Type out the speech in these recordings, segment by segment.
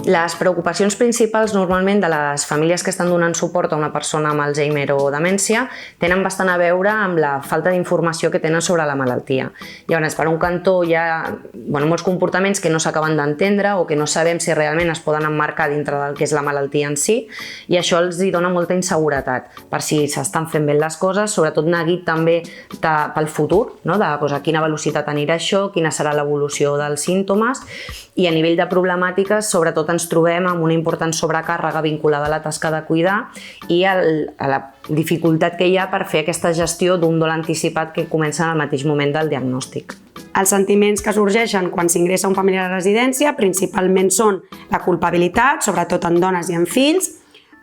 Les preocupacions principals normalment de les famílies que estan donant suport a una persona amb Alzheimer o demència tenen bastant a veure amb la falta d'informació que tenen sobre la malaltia. Llavors, per un cantó hi ha molts comportaments que no s'acaben d'entendre o que no sabem si realment es poden emmarcar dintre del que és la malaltia en si, i això els dona molta inseguretat per si s'estan fent bé les coses, sobretot neguit també pel futur, de a quina velocitat anirà això, quina serà l'evolució dels símptomes, i a nivell de problemàtiques, sobretot ens trobem amb una important sobrecàrrega vinculada a la tasca de cuidar i a la dificultat que hi ha per fer aquesta gestió d'un dol anticipat que comença en el mateix moment del diagnòstic. Els sentiments que sorgeixen quan s'ingressa un familiar a la residència principalment són la culpabilitat, sobretot en dones i en fills,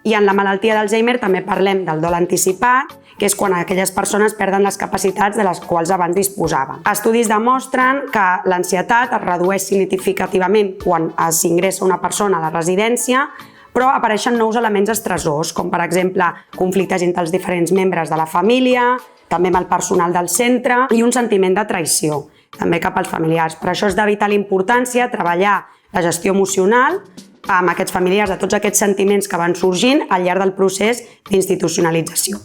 i en la malaltia d'Alzheimer també parlem del dol anticipat, que és quan aquelles persones perden les capacitats de les quals abans disposaven. Estudis demostren que l'ansietat es redueix significativament quan s'ingressa una persona a la residència, però apareixen nous elements estressors, com per exemple conflictes entre els diferents membres de la família, també amb el personal del centre i un sentiment de traïció, també cap als familiars. Per això és de vital importància treballar la gestió emocional amb aquests familiars de tots aquests sentiments que van sorgint al llarg del procés d'institucionalització.